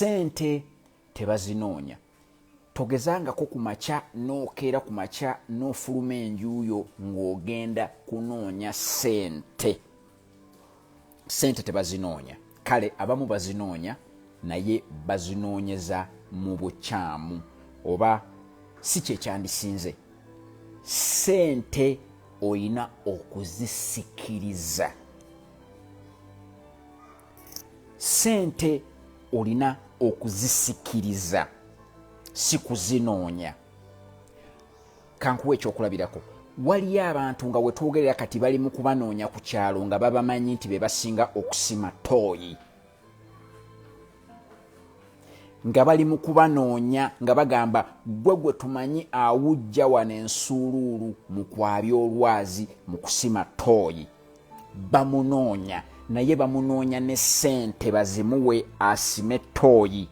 Sente tebazinoonya. Togezangako ku makya n'okeera ku makya n'ofuluma enjuuyo ng'ogenda kunoonya sente. Sente tebazinoonya. Kale abamu bazinoonya naye bazinoonyeza mu bukyamu oba si kye kyandisinze. Sente oyina okuzisikiriza. Sente olina okuzisikiriza, si kuzinoonya. Kankuwa ekyokulabirako. Waliyo abantu nga we twogerera kati bali mu kubanoonya ku kyalo nga babamanyi nti be basinga okusima tooyi. Nga bali mu kubanoonya nga bagamba gwe tumanyi awujja wano ensuuluulu mu kwabya olwazi mu kusima tooyi. Bamunoonya naye bamunoonya ne sente bazimuwe asime tooyi.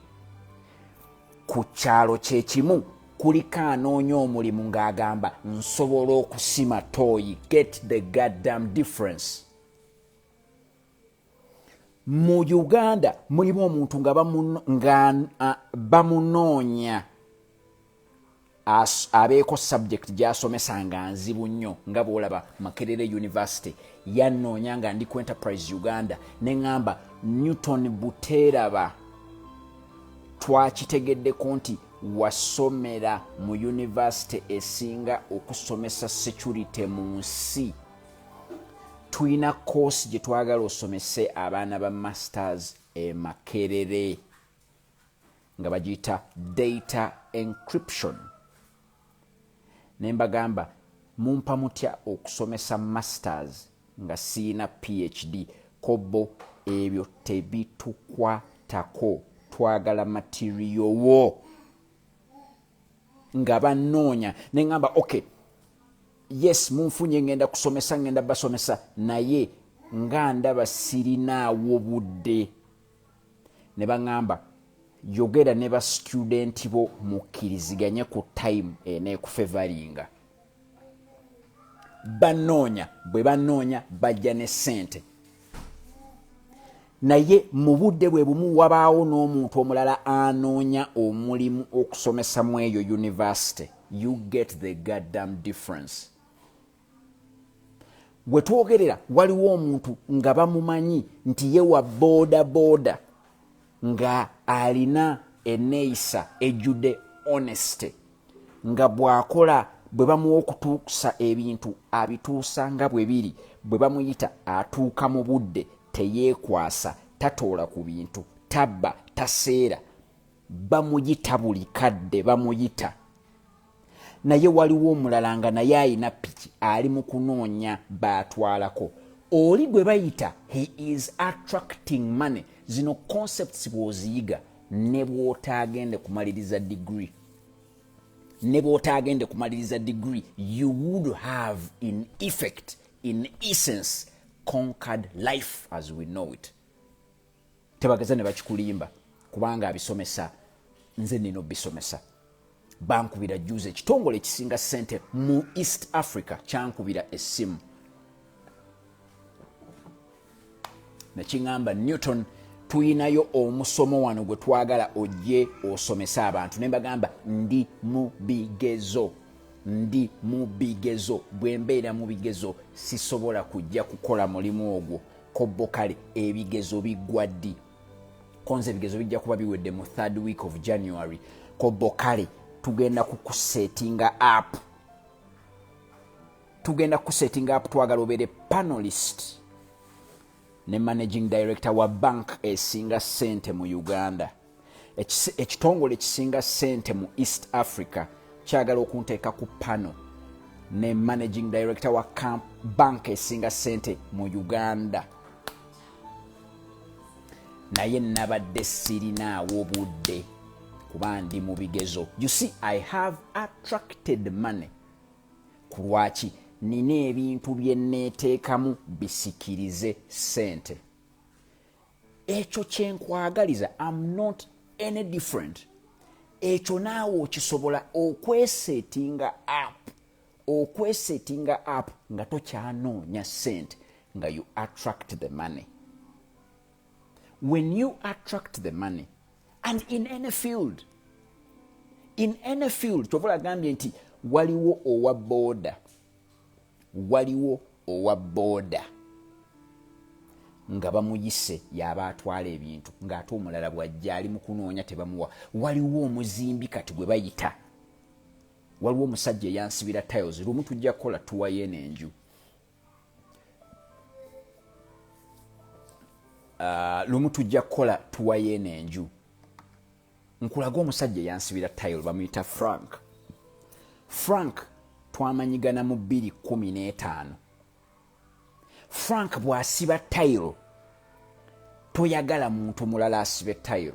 Ku kyalo kye kimu kuliko anoonya omulimu ng'agamba nsobola okusima tooyi. Get the goddamn difference. Mu Uganda mulimu omuntu nga bamunoonya abeeko subject gy'asomesa nga nzibu nnyo nga bw'olaba Makerere University yannoonya nga ndi ku Enterprise Uganda ne ŋŋamba Newton Buteraba twakitegeddeko nti wasomera mu university esinga okusomesa security mu nsi. Tuyina course gye twagala osomese abaana ba masters e Makerere nga bagiyita data encryption. Ne mbagamba mumpa mutya okusomesa masters nga siina PhD. Kobo ebyo tebitukwatako, twagala material wo. Nga banoonya ne ngamba okay, yes munfunye ngenda kusomesa ngenda basomesa naye nga ndaba sirinaawo budde. Ne baŋŋamba yogera ne ba student bo mukkiriziganye ku time eneekufevalinga. Banoonya bwe banoonya bajja ne sente. Naye mu budde bwe bumu wabaawo n'omuntu omulala anoonya omulimu okusomesa mu eyo university. You get the goddamn difference. Bwe twogerera waliwo omuntu nga bamumanyi nti ye wa boda nga alina eneeyisa ejjudde honesty, nga bw'akola bwe bamuwa okutuusa ebintu abituusa nga bwe biri, bwe bamuyita atuuka mu budde, teyeekwasa, tatoola ku bintu, tabba, taseera. Bamuyita buli kadde bamuyita. Naye waliwo omulala nga naye ayina piki ali mu kunoonya baatwalako. Oli gwe bayita he is attracting money. Zino concepts bw'oziyiga ne bw'otaagende kumaliriza degree. Ne bw'otaagende kumaliriza degree, you would have in effect, in essence, conquered life as we know it. Tebageza ne bakikulimba kubanga abisomesa, nze nino bisomesa. Bankubira juze ekitongole ekisinga sente mu East Africa kyankubira essimu. Nakiŋŋamba Newton tuyinayo omusomo wano gwe twagala ojje osomesa abantu. Ne mbagamba ndi mu bigezo. Bwe mbeera mu bigezo sisobola kujja kukola mulimu ogwo. Kobbo kale ebigezo biggwa ddi? Konze ebigezo bijja kuba biwedde mu 3rd week of January. Kobbo kale tugenda kukusettinga up. Twagala obeere panelist ne managing director wa bank esinga sente mu Uganda. Ekitongole ekisinga sente mu East Africa kyagala okunteeka ku panel ne managing director wa bank esinga sente mu Uganda. Naye nabadde sirinaawo budde kuba ndi mu bigezo. You see, I have attracted money. Kulwaki nina ebintu bye neeteekamu bisikirize sente. Ekyo kye nkwagaliza, I'm not any different. Ekyo naawe okisobola okwesettinga up nga tokyanoonya sente nga you attract the money. When you attract the money, and in any field kyova agambye nti waliwo owa booda nga bamuyise yaba atwala ebintu ng'ate omulala bw'ajja ali mu kunoonya tebamuwa. Waliwo omuzimbi kati gwe bayita, waliwo omusajja eyansibira tiles. Lumu tujja kukola tuwa yeeno enju, nkulaga omusajja eyansibira tile bamuyita Frank twamanyigana mu 2015. Frank bw'asiba tile toyagala muntu mulala asibe tile.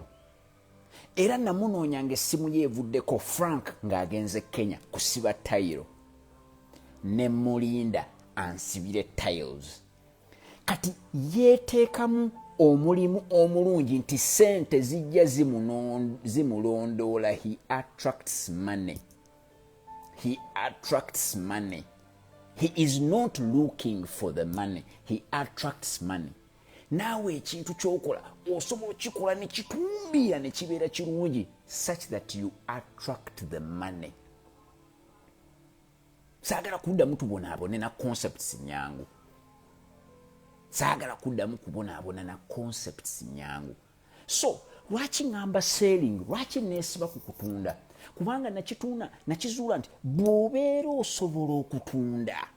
Era namunoonyanga essimu ye evuddeko Frank ng'agenze Kenya kusiba tile, ne mulinda ansibire tiles. Kati yeeteekamu omulimu omulungi nti sente zijja zimulondoola. He attracts money. He is not looking for the money. He attracts money. Naawe ekintu ky'okola osobola okikola ne kitumbira ne kibeera kirungi such that you attract the money. Saagala kuddamu tubonaabone na concepts nyangu. So lwaki ngamba selling, lwaki neesiba ku kutunda? Kubanga nakizuula nti bw'obeera osobola okutunda,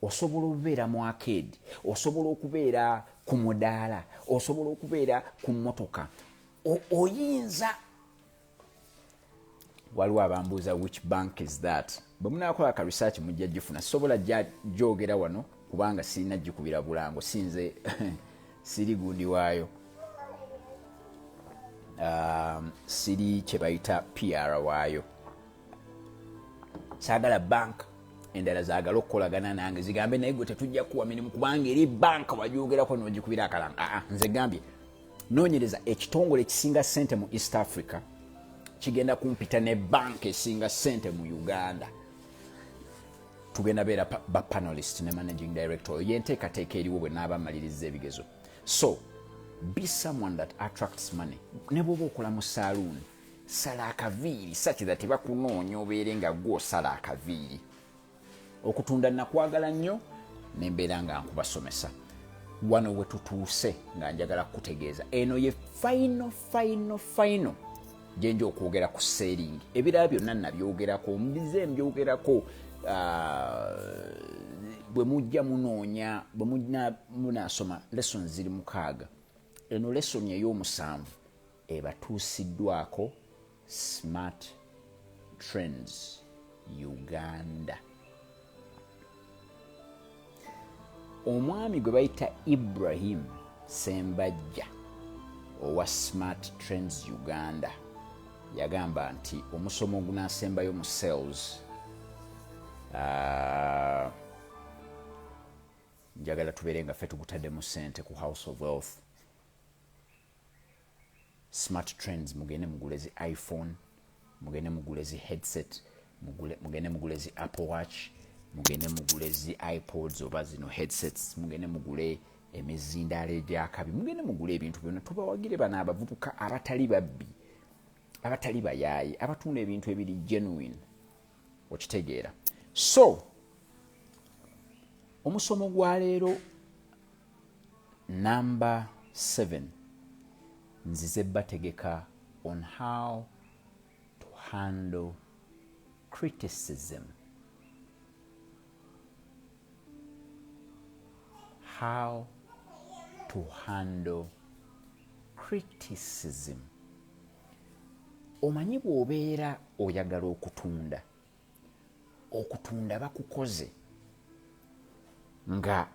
osobola okubeera mu arcade, osobola okubeera ku mudaala, osobola okubeera ku mmotoka, oyinza. Waliwo abambuuza which bank is that. Bwe munaakola ka research mujja gifuna. Sobola gyogera wano kubanga sirina gikubira bulango, sinze siri gundi waayo. Siri kye bayita PR waayo. Saagala bank endala zaagala okukolagana nange zigambe naye gwe tetujja kuwa mirimu kubanga eri bank wagyogerako n'ogikubira akalanga. Nze gambye noonyereza ekitongole ekisinga ssente mu East Africa kigenda kumpita ne bank esinga ssente mu Uganda. Tugenda beera ba panelist ne managing director yenteekateeka eriwo bwe naaba maliriza ebigezo. So be someone that attracts money. Ne bw'oba okola mu saloon, sala akaviiri such that bakunoonya obeere nga gw'osala akaviiri. Okutunda nakwagala nnyo nembeera nga nkubasomesa. Wano we tutuuse nga njagala kutegeeza eno ye final gyenja okwogera ku selling. Ebirala byonna nabyogerako, mbize mbyogerako bwe mujja munoonya, bwe munaasoma lessons ziri 6. Eno lesson ey'omusanvu ebatuusiddwako Smart Trends Uganda. Omwami gwe bayita Ibrahim Sembajja owa Smart Trends Uganda yagamba nti omusomo ogunaasembayo mu sales njagala tubeere nga ffe tugutadde mu ssente ku House of Wealth. Smart Trends mugende mugule zi iPhone, mugende mugule zi headset, mugende mugule zi Apple Watch, mugende mugule zi iPods oba zino headsets, mugende mugule emizindaalo egyakabi, mugende mugule ebintu byonna. Tubawagire bano abavubuka abatali babbi, abatali bayaayi, abatunda ebintu ebiri genuine. Okitegeera. So omusomo gwa leero number 7 nzize bategeka on how to handle criticism. How to handle criticism. Omanyi bw'obeera oyagala okutunda bakukoze nga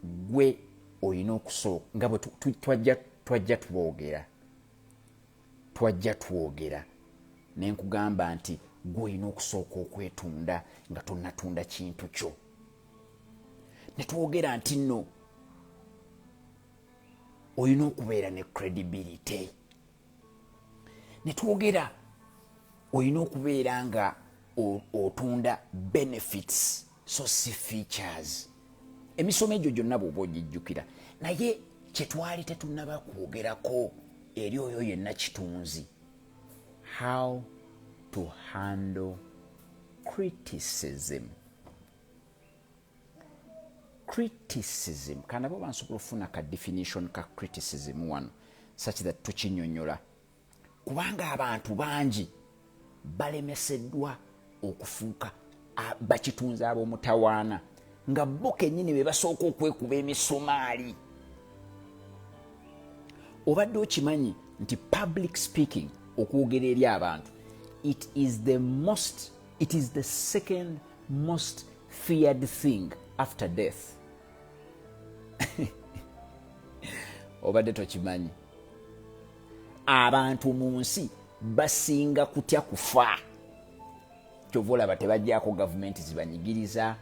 gwe olina okusooka nga bwe twajja twogera ne nkugamba nti gwe olina okusooka okwetunda nga tonnatunda kintu kyo. Ne twogera nti nno olina okubeera ne credibility. Ne twogera olina okubeera nga otunda benefits so si features. Emisomo egyo gyonna bw'oba ogijjukira, naye kye twali tetunnaba kwogerako eri oyo yenna kitunzi. How to handle criticism. Criticism, kana bo bansobola ofuna ka definition ka criticism wano such that tukinyonyola, kubanga abantu bangi balemeseddwa okufuuka bakitunzi ab'omutawaana nga bo kennyini be basooka okwekuba emisumaali. Obadde okimanyi nti public speaking, okwogera eri abantu, it is the second most feared thing after death. Obadde tokimanyi? Abantu mu nsi basinga kutya kufa. Kyova olaba tebajjaako gavumenti zibanyigiriza,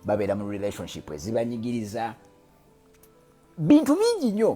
babeera mu relationship ezibanyigiriza, bintu bingi nnyo.